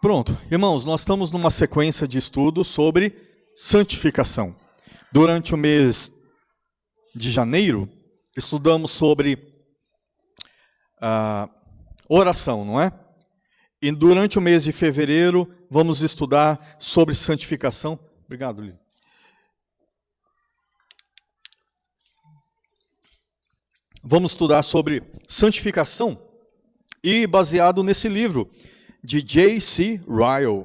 Pronto, irmãos, nós estamos numa sequência de estudos sobre santificação. Durante o mês de janeiro, estudamos sobre oração, não é? E durante o mês de fevereiro, vamos estudar sobre santificação. Obrigado, Lili. Vamos estudar sobre santificação e baseado nesse livro de J.C. Ryle.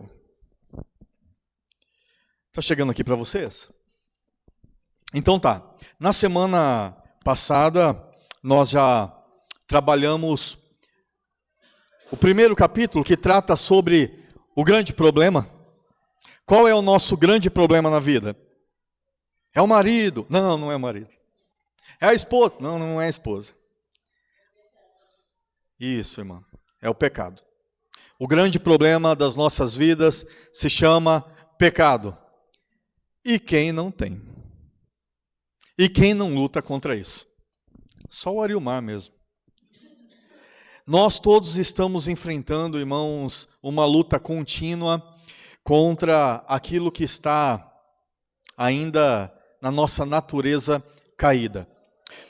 Está chegando aqui para vocês? Então tá. Na semana passada, nós já trabalhamos o primeiro capítulo que trata sobre o grande problema. Qual é o nosso grande problema na vida? É o marido? Não, não é o marido. É a esposa? Não, não é a esposa. Isso, irmão. É o pecado. O grande problema das nossas vidas se chama pecado. E quem não tem? E quem não luta contra isso? Só o Ariomar mesmo. Nós todos estamos enfrentando, irmãos, uma luta contínua contra aquilo que está ainda na nossa natureza caída.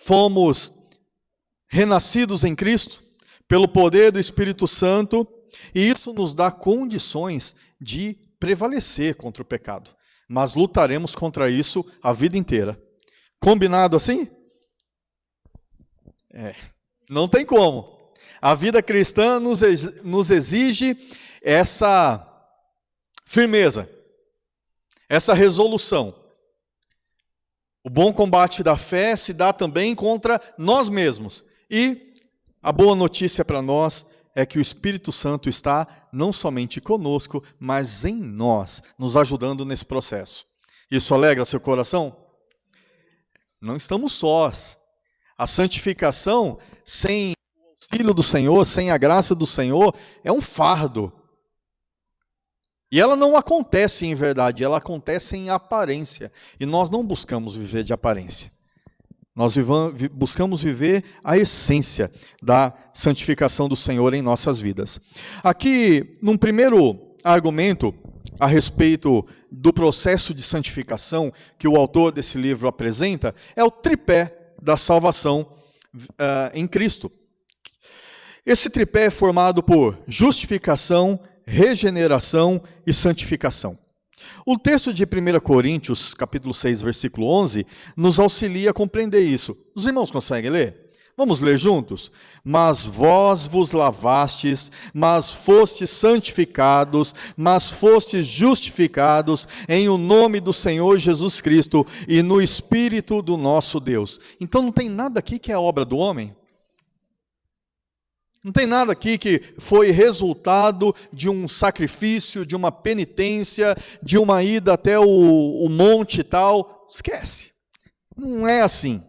Fomos renascidos em Cristo pelo poder do Espírito Santo e isso nos dá condições de prevalecer contra o pecado. Mas lutaremos contra isso a vida inteira. Combinado assim? Não tem como. A vida cristã nos exige essa firmeza, essa resolução. O bom combate da fé se dá também contra nós mesmos. E a boa notícia para nós é que o Espírito Santo está não somente conosco, mas em nós, nos ajudando nesse processo. Isso alegra seu coração? Não estamos sós. A santificação, sem o auxílio do Senhor, sem a graça do Senhor, é um fardo. E ela não acontece em verdade, ela acontece em aparência. E nós não buscamos viver de aparência. Nós buscamos viver a essência da santificação do Senhor em nossas vidas. Aqui, num primeiro argumento a respeito do processo de santificação que o autor desse livro apresenta, é o tripé da salvação em Cristo. Esse tripé é formado por justificação, regeneração e santificação. O texto de 1 Coríntios, capítulo 6, versículo 11, nos auxilia a compreender isso. Os irmãos conseguem ler? Vamos ler juntos? Mas vós vos lavastes, mas fostes santificados, mas fostes justificados em o nome do Senhor Jesus Cristo e no Espírito do nosso Deus. Então não tem nada aqui que é obra do homem? Não tem nada aqui que foi resultado de um sacrifício, de uma penitência, de uma ida até o monte e tal. Esquece. Não é assim.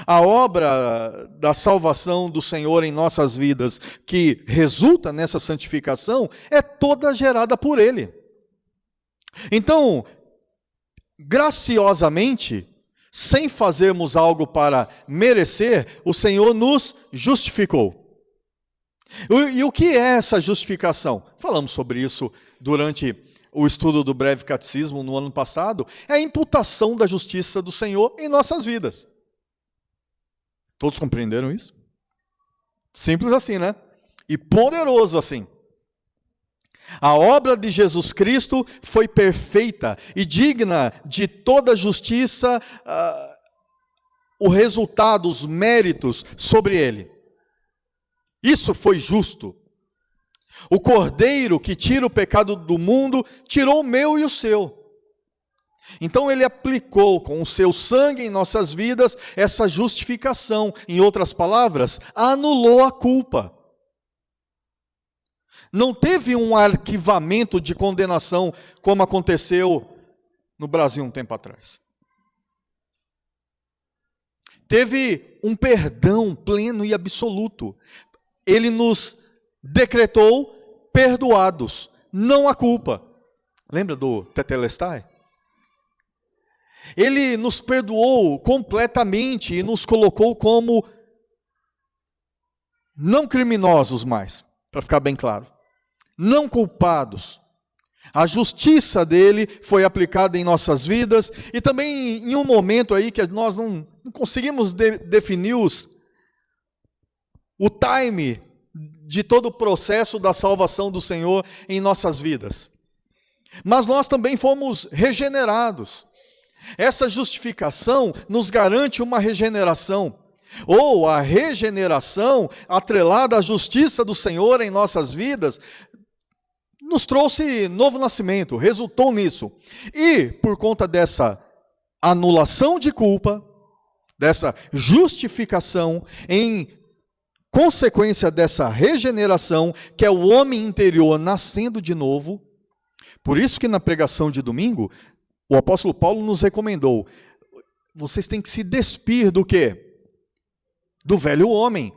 A obra da salvação do Senhor em nossas vidas, que resulta nessa santificação, é toda gerada por Ele. Então, graciosamente, sem fazermos algo para merecer, o Senhor nos justificou. E o que é essa justificação? Falamos sobre isso durante o estudo do breve catecismo no ano passado. É a imputação da justiça do Senhor em nossas vidas. Todos compreenderam isso? Simples assim, né? E poderoso assim. A obra de Jesus Cristo foi perfeita e digna de toda justiça, o resultado, os méritos sobre ele. Isso foi justo. O Cordeiro que tira o pecado do mundo, tirou o meu e o seu. Então ele aplicou com o seu sangue em nossas vidas essa justificação. Em outras palavras, anulou a culpa. Não teve um arquivamento de condenação como aconteceu no Brasil um tempo atrás. Teve um perdão pleno e absoluto. Ele nos decretou perdoados, não a culpa. Lembra do Tetelestai? Ele nos perdoou completamente e nos colocou como não criminosos mais, para ficar bem claro. não culpados. A justiça dele foi aplicada em nossas vidas, e também em um momento aí que nós não conseguimos definir o time de todo o processo da salvação do Senhor em nossas vidas. Mas nós também fomos regenerados. Essa justificação nos garante uma regeneração, ou a regeneração atrelada à justiça do Senhor em nossas vidas, nos trouxe novo nascimento, resultou nisso. E por conta dessa anulação de culpa, dessa justificação, em consequência dessa regeneração, que é o homem interior nascendo de novo, por isso que na pregação de domingo, o apóstolo Paulo nos recomendou, vocês têm que se despir do quê? Do velho homem,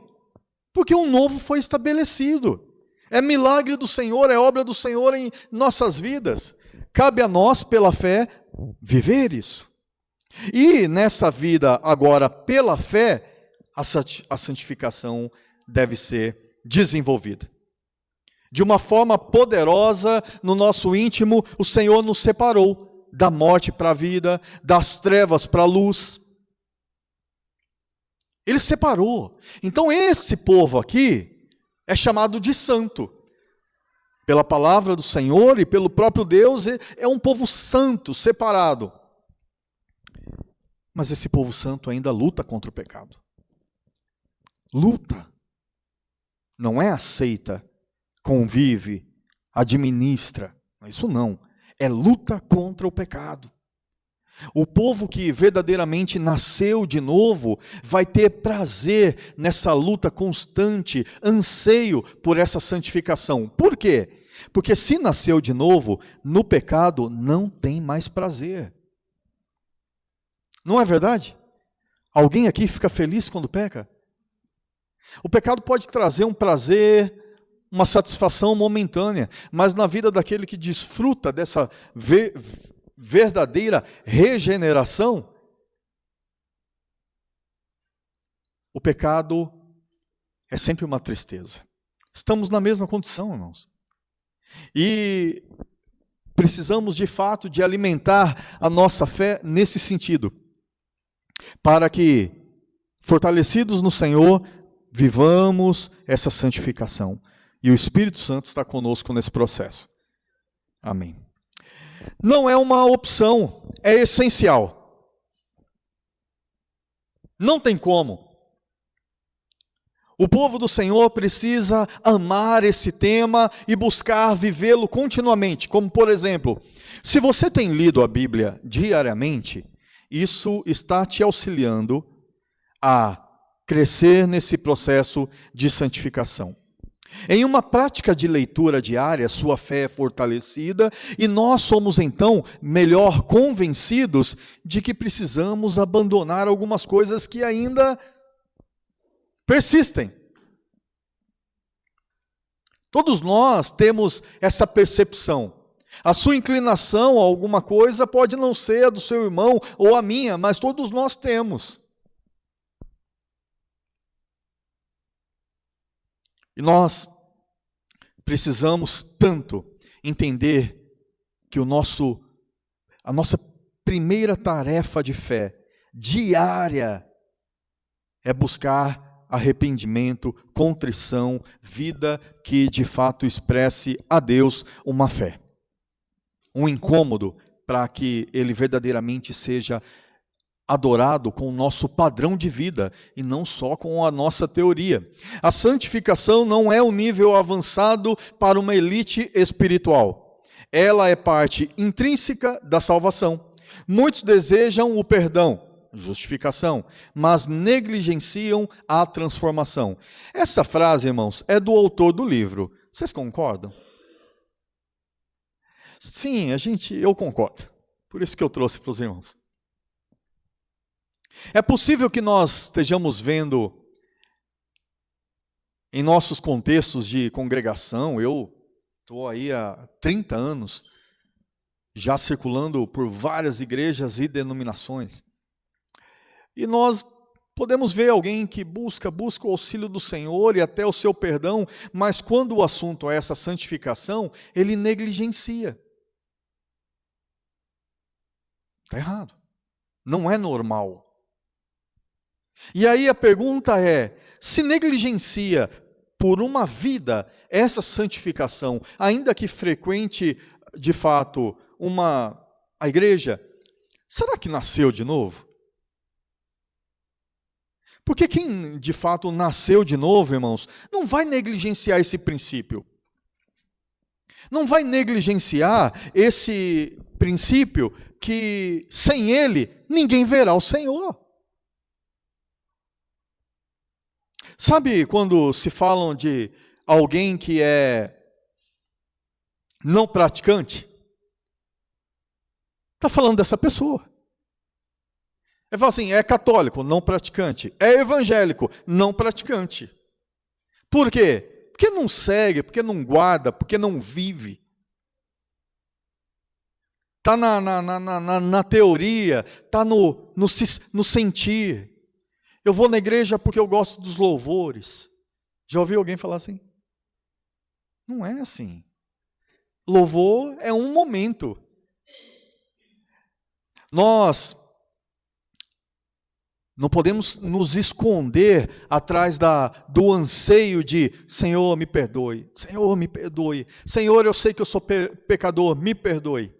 porque um novo foi estabelecido. É milagre do Senhor, é obra do Senhor em nossas vidas. Cabe a nós, pela fé, viver isso. E nessa vida agora, pela fé, a santificação deve ser desenvolvida. De uma forma poderosa, no nosso íntimo, o Senhor nos separou da morte para a vida, das trevas para a luz. Ele separou. Então esse povo aqui é chamado de santo. Pela palavra do Senhor e pelo próprio Deus, é um povo santo, separado. Mas esse povo santo ainda luta contra o pecado. Luta. Não é aceita, convive, administra. Isso não. É luta contra o pecado. O povo que verdadeiramente nasceu de novo vai ter prazer nessa luta constante, anseio por essa santificação. Por quê? Porque se nasceu de novo, no pecado não tem mais prazer. Não é verdade? Alguém aqui fica feliz quando peca? O pecado pode trazer um prazer, uma satisfação momentânea, mas na vida daquele que desfruta dessa verdadeira regeneração, o pecado é sempre uma tristeza. Estamos na mesma condição, irmãos. E precisamos de fato de alimentar a nossa fé nesse sentido, para que, fortalecidos no Senhor, vivamos essa santificação. E o Espírito Santo está conosco nesse processo. Amém. Não é uma opção, é essencial. Não tem como. O povo do Senhor precisa amar esse tema e buscar vivê-lo continuamente. Como, por exemplo, se você tem lido a Bíblia diariamente, isso está te auxiliando a crescer nesse processo de santificação. Em uma prática de leitura diária, sua fé é fortalecida e nós somos então melhor convencidos de que precisamos abandonar algumas coisas que ainda persistem. Todos nós temos essa percepção. A sua inclinação a alguma coisa pode não ser a do seu irmão ou a minha, mas todos nós temos. E nós precisamos tanto entender que a nossa primeira tarefa de fé diária é buscar arrependimento, contrição, vida que de fato expresse a Deus uma fé. Um incômodo para que Ele verdadeiramente seja adorado com o nosso padrão de vida e não só com a nossa teoria. A santificação não é um nível avançado para uma elite espiritual. Ela é parte intrínseca da salvação. Muitos desejam o perdão, justificação, mas negligenciam a transformação. Essa frase, irmãos, é do autor do livro. Vocês concordam? Sim, eu concordo. Por isso que eu trouxe para os irmãos. É possível que nós estejamos vendo em nossos contextos de congregação, eu estou aí há 30 anos, já circulando por várias igrejas e denominações, e nós Podemos ver alguém que busca o auxílio do Senhor e até o seu perdão, mas quando o assunto é essa santificação, ele negligencia. Está errado. Não é normal. E aí a pergunta é, se negligencia por uma vida essa santificação, ainda que frequente de fato a igreja, será que nasceu de novo? Porque quem de fato nasceu de novo, irmãos, não vai negligenciar esse princípio. Não vai negligenciar esse princípio que sem ele ninguém verá o Senhor. Sabe quando se falam de alguém que é não praticante? Está falando dessa pessoa. Ele fala assim, é católico, não praticante. É evangélico, não praticante. Por quê? Porque não segue, porque não guarda, porque não vive. Está na teoria, está no sentir. Eu vou na igreja porque eu gosto dos louvores. Já ouviu alguém falar assim? Não é assim. Louvor é um momento. Nós não podemos nos esconder atrás do anseio de Senhor, me perdoe. Senhor, me perdoe. Senhor, eu sei que eu sou pecador, me perdoe.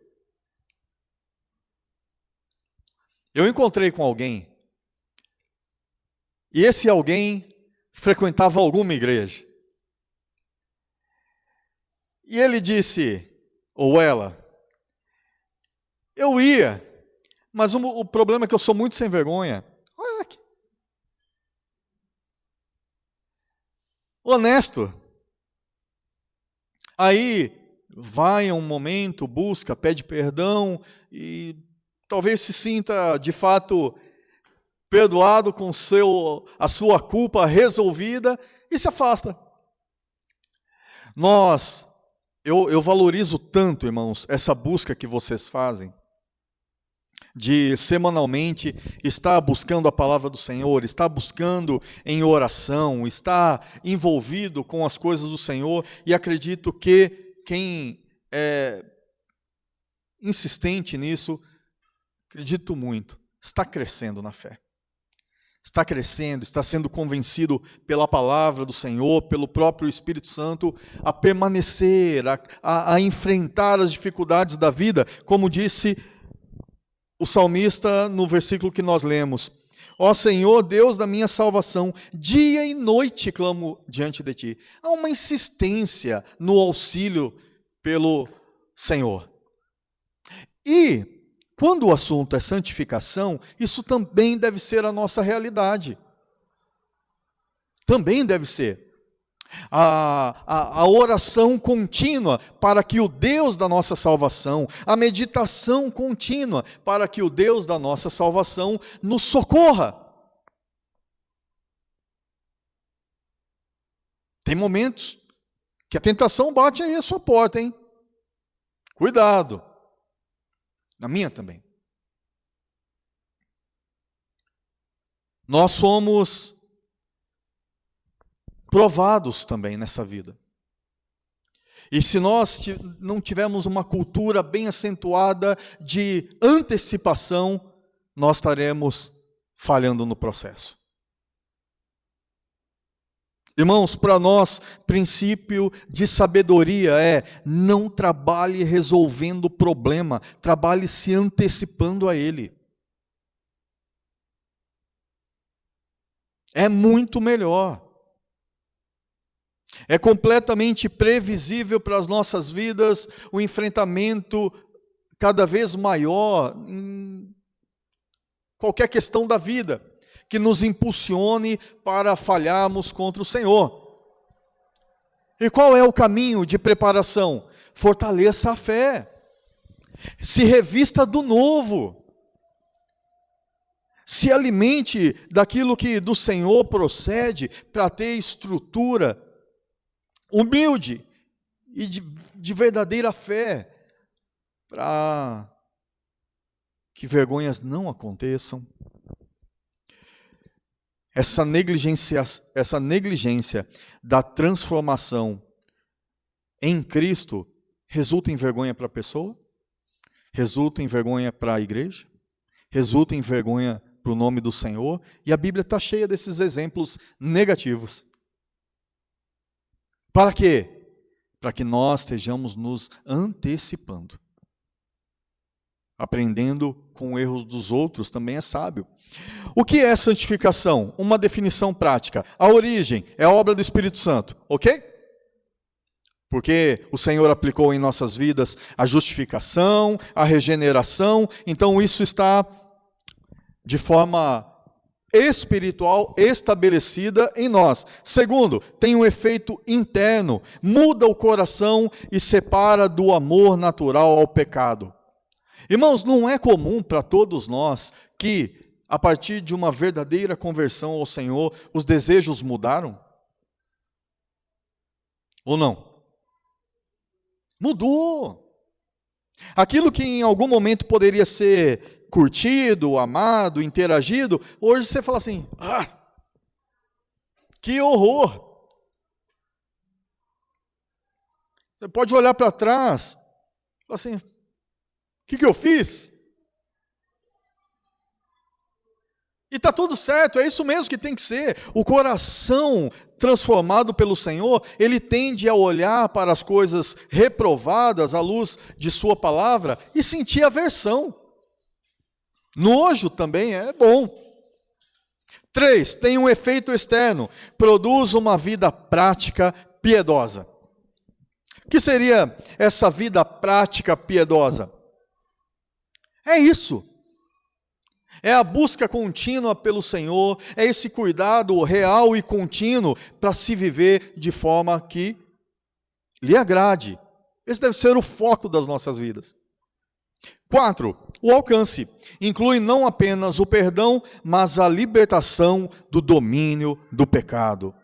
Eu encontrei com alguém, e esse alguém frequentava alguma igreja. E ele disse, ou ela, eu ia, mas o problema é que eu sou muito sem vergonha. Olha aqui. Honesto. Aí vai um momento, busca, pede perdão e talvez se sinta de fato perdoado com a sua culpa resolvida e se afasta. Eu valorizo tanto, irmãos, essa busca que vocês fazem, de semanalmente estar buscando a palavra do Senhor, estar buscando em oração, estar envolvido com as coisas do Senhor, e acredito que quem é insistente nisso, acredito muito, está crescendo na fé. Está crescendo, está sendo convencido pela palavra do Senhor, pelo próprio Espírito Santo, a permanecer, a enfrentar as dificuldades da vida, como disse o salmista no versículo que nós lemos. Ó Senhor, Deus da minha salvação, dia e noite clamo diante de Ti. Há uma insistência no auxílio pelo Senhor. E quando o assunto é santificação, isso também deve ser a nossa realidade. Também deve ser. A oração contínua para que o Deus da nossa salvação, a meditação contínua para que o Deus da nossa salvação nos socorra. Tem momentos que a tentação bate aí a sua porta, hein? Cuidado. Na minha também. Nós somos provados também nessa vida. E se nós não tivermos uma cultura bem acentuada de antecipação, nós estaremos falhando no processo. Irmãos, para nós, princípio de sabedoria é: não trabalhe resolvendo o problema, trabalhe se antecipando a ele. É muito melhor. É completamente previsível para as nossas vidas o enfrentamento cada vez maior em qualquer questão da vida que nos impulsione para falharmos contra o Senhor. E qual é o caminho de preparação? Fortaleça a fé. Se revista do novo. Se alimente daquilo que do Senhor procede para ter estrutura humilde e de verdadeira fé, para que vergonhas não aconteçam. essa negligência da transformação em Cristo resulta em vergonha para a pessoa? Resulta em vergonha para a igreja? Resulta em vergonha para o nome do Senhor? E a Bíblia está cheia desses exemplos negativos. Para quê? Para que nós estejamos nos antecipando. Aprendendo com erros dos outros também é sábio. O que é santificação? Uma definição prática. A origem é a obra do Espírito Santo, ok? Porque o Senhor aplicou em nossas vidas a justificação, a regeneração, então isso está de forma espiritual estabelecida em nós. Segundo, tem um efeito interno, muda o coração e separa do amor natural ao pecado. Irmãos, não é comum para todos nós que, a partir de uma verdadeira conversão ao Senhor, os desejos mudaram? Ou não? Mudou. Aquilo que em algum momento poderia ser curtido, amado, interagido, hoje você fala assim, que horror! Você pode olhar para trás e falar assim, o que eu fiz? E está tudo certo, é isso mesmo que tem que ser. O coração transformado pelo Senhor, ele tende a olhar para as coisas reprovadas à luz de sua palavra e sentir aversão. Nojo também é bom. 3, tem um efeito externo, produz uma vida prática piedosa. O que seria essa vida prática piedosa? É isso. É a busca contínua pelo Senhor, é esse cuidado real e contínuo para se viver de forma que lhe agrade. Esse deve ser o foco das nossas vidas. 4, o alcance. Inclui não apenas o perdão, mas a libertação do domínio do pecado.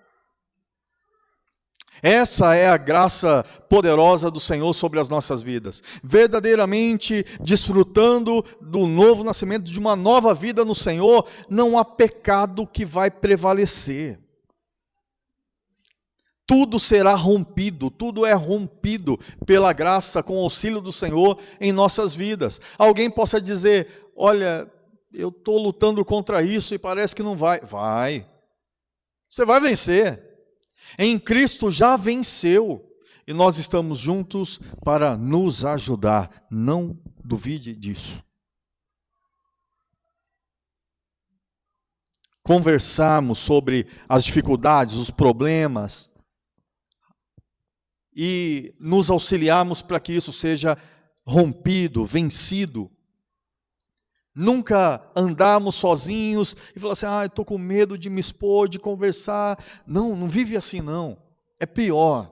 Essa é a graça poderosa do Senhor sobre as nossas vidas. Verdadeiramente desfrutando do novo nascimento, de uma nova vida no Senhor, não há pecado que vai prevalecer. Tudo será rompido, tudo é rompido pela graça, com o auxílio do Senhor em nossas vidas. Alguém possa dizer, olha, eu estou lutando contra isso e parece que não vai. Vai. Você vai vencer. Em Cristo já venceu e nós estamos juntos para nos ajudar. Não duvide disso. Conversarmos sobre as dificuldades, os problemas e nos auxiliarmos para que isso seja rompido, vencido. Nunca andarmos sozinhos e falar assim, eu estou com medo de me expor, de conversar. Não, não vive assim não. É pior.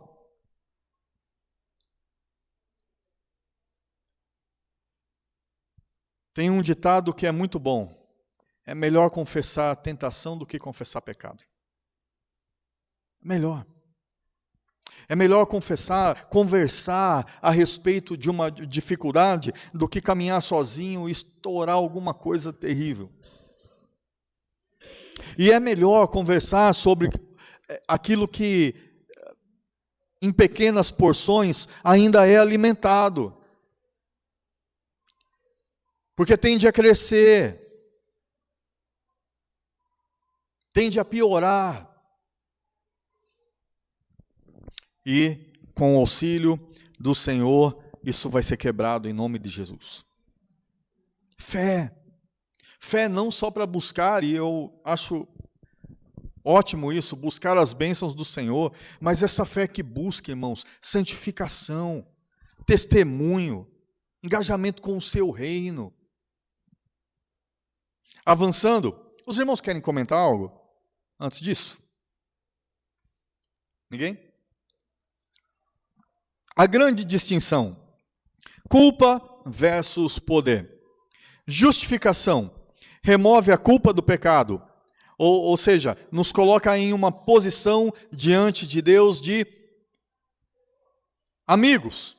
Tem um ditado que é muito bom. É melhor confessar tentação do que confessar pecado. Melhor. É melhor conversar a respeito de uma dificuldade do que caminhar sozinho e estourar alguma coisa terrível. E é melhor conversar sobre aquilo que, em pequenas porções, ainda é alimentado. Porque tende a crescer, tende a piorar. E, com o auxílio do Senhor, isso vai ser quebrado em nome de Jesus. Fé. Fé não só para buscar, e eu acho ótimo isso, buscar as bênçãos do Senhor, mas essa fé que busca, irmãos, santificação, testemunho, engajamento com o seu reino. Avançando, os irmãos querem comentar algo antes disso? Ninguém? A grande distinção, culpa versus poder. Justificação, remove a culpa do pecado, ou seja, nos coloca em uma posição diante de Deus de amigos,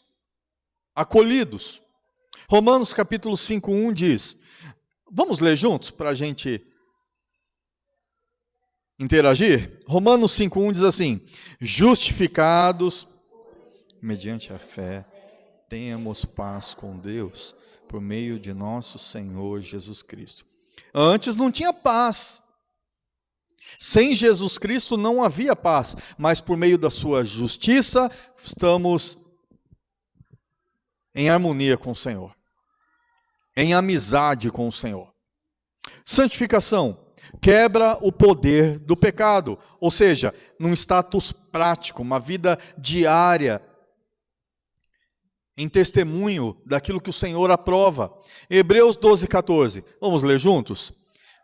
acolhidos. Romanos capítulo 5:1 diz, vamos ler juntos para a gente interagir? Romanos 5:1 diz assim: justificados mediante a fé, temos paz com Deus por meio de nosso Senhor Jesus Cristo. Antes não tinha paz. Sem Jesus Cristo não havia paz, mas por meio da sua justiça estamos em harmonia com o Senhor, em amizade com o Senhor. Santificação quebra o poder do pecado, ou seja, num status prático, uma vida diária, em testemunho daquilo que o Senhor aprova. Hebreus 12:14, vamos ler juntos?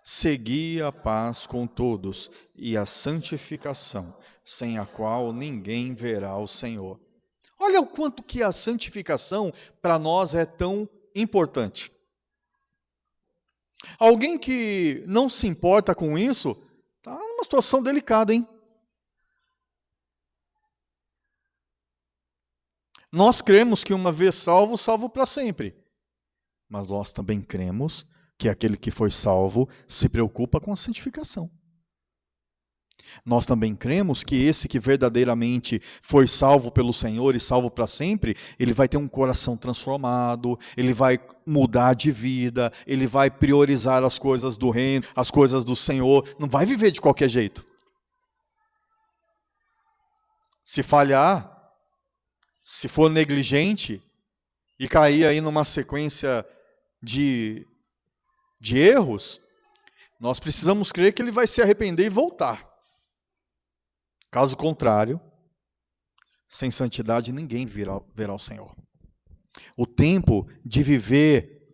Segui a paz com todos e a santificação, sem a qual ninguém verá o Senhor. Olha o quanto que a santificação para nós é tão importante. Alguém que não se importa com isso, está numa situação delicada, hein? Nós cremos que uma vez salvo, salvo para sempre. Mas nós também cremos que aquele que foi salvo se preocupa com a santificação. Nós também cremos que esse que verdadeiramente foi salvo pelo Senhor e salvo para sempre, ele vai ter um coração transformado, ele vai mudar de vida, ele vai priorizar as coisas do reino, as coisas do Senhor, não vai viver de qualquer jeito. Se falhar, se for negligente e cair aí numa sequência de erros, nós precisamos crer que ele vai se arrepender e voltar. Caso contrário, sem santidade ninguém verá o Senhor. O tempo de viver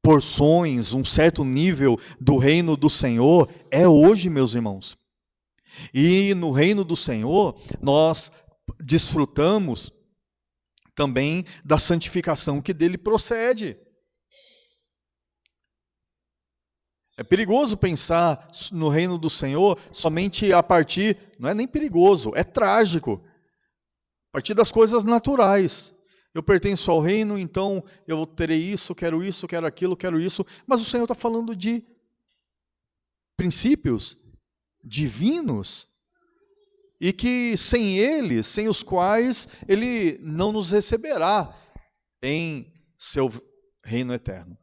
porções, um certo nível do reino do Senhor é hoje, meus irmãos. E no reino do Senhor, nós desfrutamos também da santificação que dele procede. É perigoso pensar no reino do Senhor somente a partir, não é nem perigoso, é trágico, a partir das coisas naturais. Eu pertenço ao reino, então eu terei isso, quero aquilo, quero isso. Mas o Senhor está falando de princípios divinos e que sem eles, sem os quais Ele não nos receberá em seu reino eterno.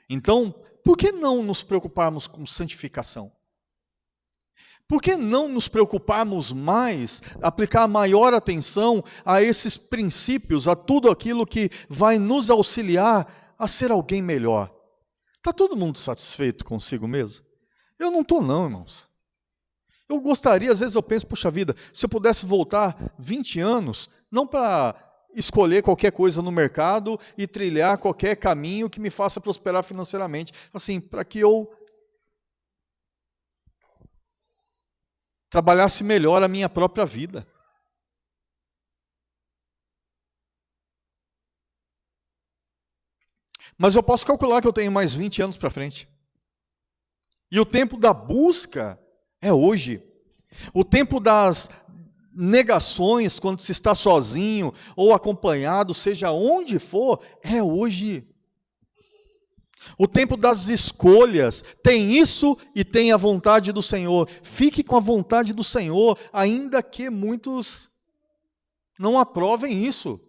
Então, por que não nos preocuparmos com santificação? Por que não nos preocuparmos mais, aplicar maior atenção a esses princípios, a tudo aquilo que vai nos auxiliar a ser alguém melhor? Está todo mundo satisfeito consigo mesmo? Eu não estou não, irmãos. Eu gostaria, às vezes eu penso, puxa vida, se eu pudesse voltar 20 anos, não para escolher qualquer coisa no mercado e trilhar qualquer caminho que me faça prosperar financeiramente. Assim, para que eu trabalhasse melhor a minha própria vida. Mas eu posso calcular que eu tenho mais 20 anos para frente. E o tempo da busca é hoje. O tempo das negações, quando se está sozinho ou acompanhado, seja onde for, é hoje. O tempo das escolhas, tem isso e tem a vontade do Senhor. Fique com a vontade do Senhor, ainda que muitos não aprovem isso.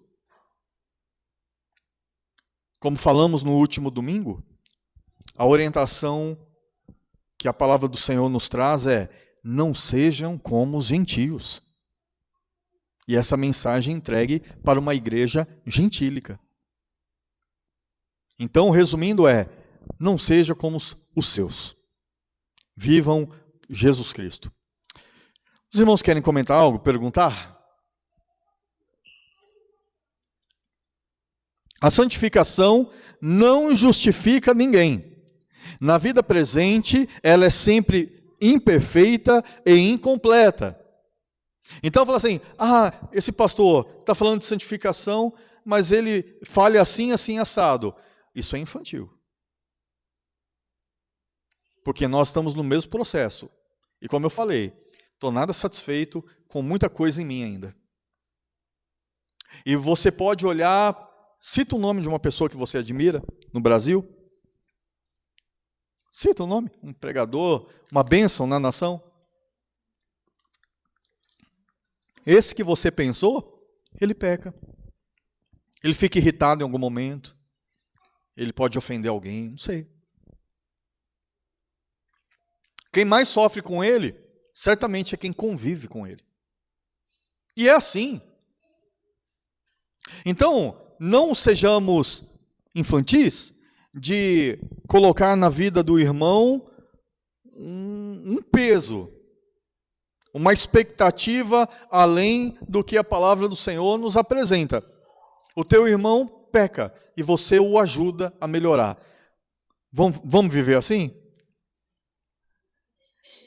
Como falamos no último domingo, a orientação que a palavra do Senhor nos traz é: não sejam como os gentios. E essa mensagem entregue para uma igreja gentílica. Então, resumindo não seja como os seus. Vivam Jesus Cristo. Os irmãos querem comentar algo, perguntar? A santificação não justifica ninguém. Na vida presente, ela é sempre imperfeita e incompleta. Então fala assim: esse pastor está falando de santificação, mas ele falha assim, assim, assado. Isso é infantil. Porque nós estamos no mesmo processo. E como eu falei, estou nada satisfeito com muita coisa em mim ainda. E você pode olhar, cita o nome de uma pessoa que você admira no Brasil. Cita o nome, um pregador, uma bênção na nação. Esse que você pensou, ele peca. Ele fica irritado em algum momento. Ele pode ofender alguém, não sei. Quem mais sofre com ele, certamente é quem convive com ele. E é assim. Então, não sejamos infantis de colocar na vida do irmão um peso, uma expectativa além do que a palavra do Senhor nos apresenta. O teu irmão peca e você o ajuda a melhorar. Vamos viver assim?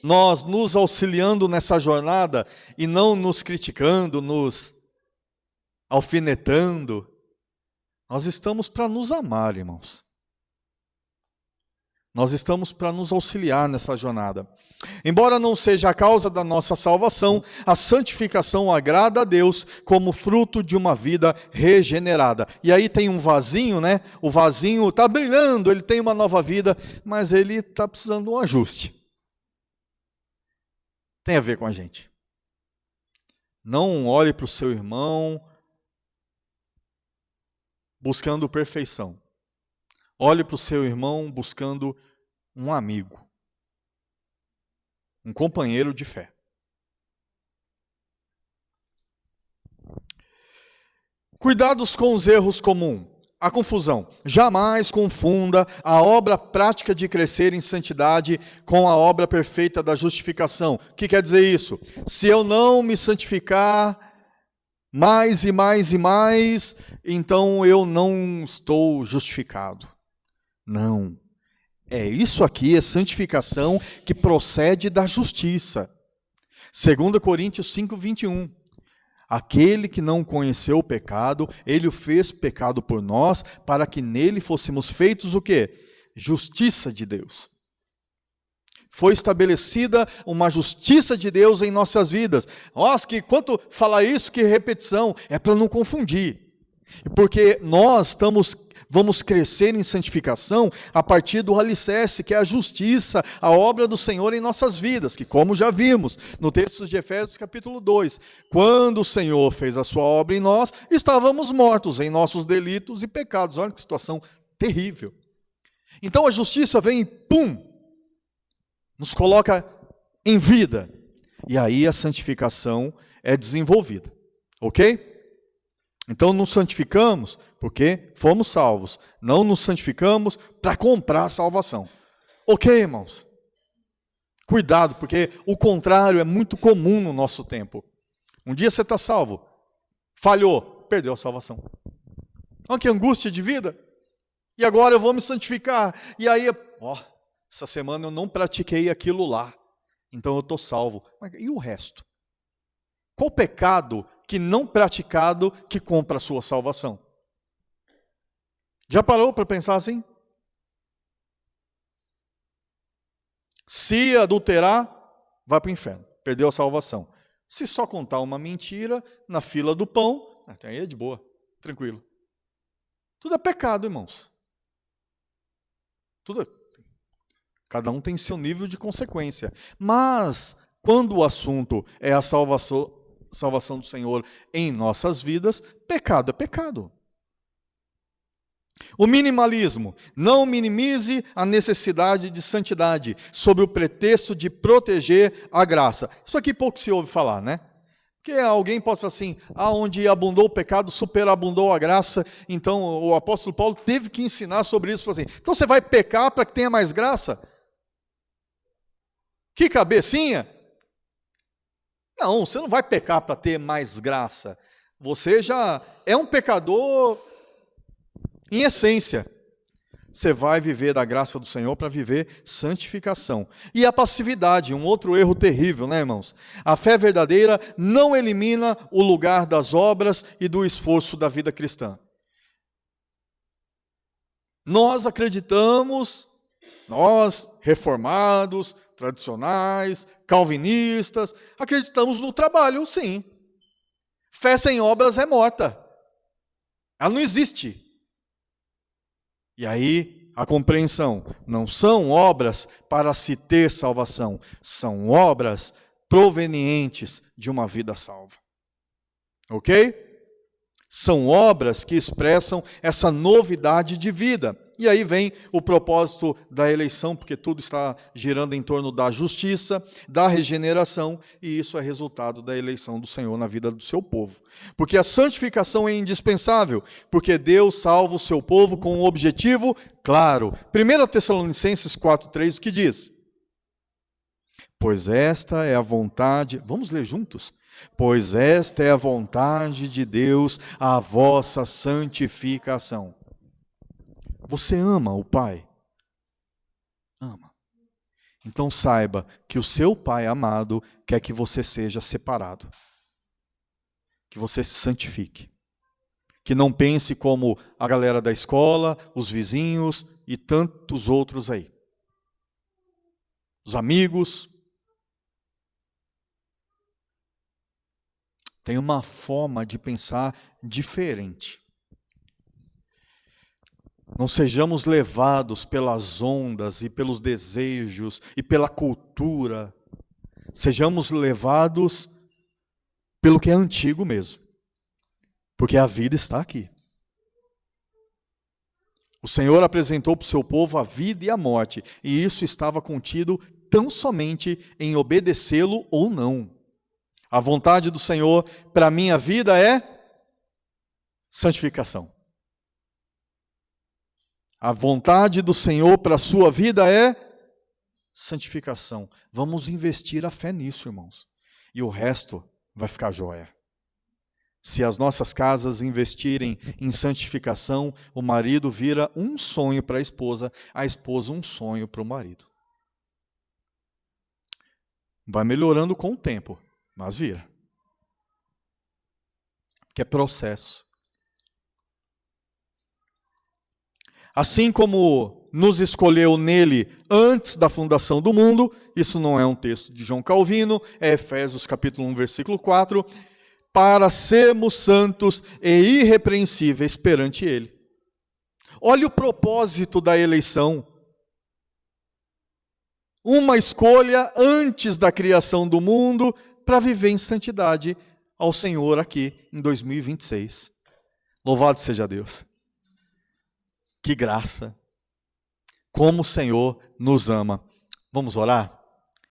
Nós nos auxiliando nessa jornada e não nos criticando, nos alfinetando. Nós estamos para nos amar, irmãos. Nós estamos para nos auxiliar nessa jornada. Embora não seja a causa da nossa salvação, a santificação agrada a Deus como fruto de uma vida regenerada. E aí tem um vasinho, né? O vasinho está brilhando, ele tem uma nova vida, mas ele está precisando de um ajuste. Tem a ver com a gente. Não olhe para o seu irmão buscando perfeição. Olhe para o seu irmão buscando um amigo, um companheiro de fé. Cuidados com os erros comuns, a confusão. Jamais confunda a obra prática de crescer em santidade com a obra perfeita da justificação. O que quer dizer isso? Se eu não me santificar mais e mais e mais, então eu não estou justificado. Não. É isso aqui, é santificação que procede da justiça. 2 Coríntios 5, 21. Aquele que não conheceu o pecado, ele o fez pecado por nós, para que nele fôssemos feitos o quê? Justiça de Deus. Foi estabelecida uma justiça de Deus em nossas vidas. Nossa, que quanto falar isso, que repetição, é para não confundir. Porque nós vamos crescer em santificação a partir do alicerce, que é a justiça, a obra do Senhor em nossas vidas, que como já vimos no texto de Efésios capítulo 2, quando o Senhor fez a sua obra em nós, estávamos mortos em nossos delitos e pecados. Olha que situação terrível. Então a justiça vem e pum, nos coloca em vida. E aí a santificação é desenvolvida. Ok? Então nos santificamos porque fomos salvos. Não nos santificamos para comprar a salvação. Ok, irmãos? Cuidado, porque o contrário é muito comum no nosso tempo. Um dia você está salvo, falhou, perdeu a salvação. Olha que angústia de vida. E agora eu vou me santificar. E aí, essa semana eu não pratiquei aquilo lá. Então eu estou salvo. Mas e o resto? Qual pecado que não praticado que compra a sua salvação? Já parou para pensar assim? Se adulterar, vai para o inferno, perdeu a salvação. Se só contar uma mentira na fila do pão, até aí é de boa, tranquilo. Tudo é pecado, irmãos. Cada um tem seu nível de consequência. Mas, quando o assunto é a salvação do Senhor em nossas vidas, pecado é pecado. O minimalismo. Não minimize a necessidade de santidade, sob o pretexto de proteger a graça. Isso aqui pouco se ouve falar, né? Porque alguém pode falar assim, onde abundou o pecado, superabundou a graça. Então o apóstolo Paulo teve que ensinar sobre isso. Assim, então você vai pecar para que tenha mais graça? Que cabecinha! Não, você não vai pecar para ter mais graça. Você já é um pecador em essência. Você vai viver da graça do Senhor para viver santificação. E a passividade, um outro erro terrível, né, irmãos? A fé verdadeira não elimina o lugar das obras e do esforço da vida cristã. Nós acreditamos, nós reformados, tradicionais, calvinistas, acreditamos no trabalho, sim. Fé sem obras é morta. Ela não existe. E aí, a compreensão, não são obras para se ter salvação, são obras provenientes de uma vida salva. Ok? São obras que expressam essa novidade de vida. E aí vem o propósito da eleição, porque tudo está girando em torno da justiça, da regeneração, e isso é resultado da eleição do Senhor na vida do seu povo. Porque a santificação é indispensável, porque Deus salva o seu povo com um objetivo claro. 1 Tessalonicenses 4,3, o que diz? Pois esta é a vontade... Vamos ler juntos? Pois esta é a vontade de Deus, a vossa santificação. Você ama o Pai? Ama. Então saiba que o seu Pai amado quer que você seja separado. Que você se santifique. Que não pense como a galera da escola, os vizinhos e tantos outros aí. Os amigos. Tem uma forma de pensar diferente. Não sejamos levados pelas ondas e pelos desejos e pela cultura. Sejamos levados pelo que é antigo mesmo. Porque a vida está aqui. O Senhor apresentou para o seu povo a vida e a morte. E isso estava contido tão somente em obedecê-lo ou não. A vontade do Senhor para a minha vida é santificação. A vontade do Senhor para a sua vida é santificação. Vamos investir a fé nisso, irmãos. E o resto vai ficar jóia. Se as nossas casas investirem em santificação, o marido vira um sonho para a esposa esposa um sonho para o marido. Vai melhorando com o tempo, mas vira. Que é processo. Assim como nos escolheu nele antes da fundação do mundo, isso não é um texto de João Calvino, é Efésios capítulo 1, versículo 4, para sermos santos e irrepreensíveis perante ele. Olha o propósito da eleição. Uma escolha antes da criação do mundo para viver em santidade ao Senhor aqui em 2026. Louvado seja Deus. Que graça! Como o Senhor nos ama. Vamos orar?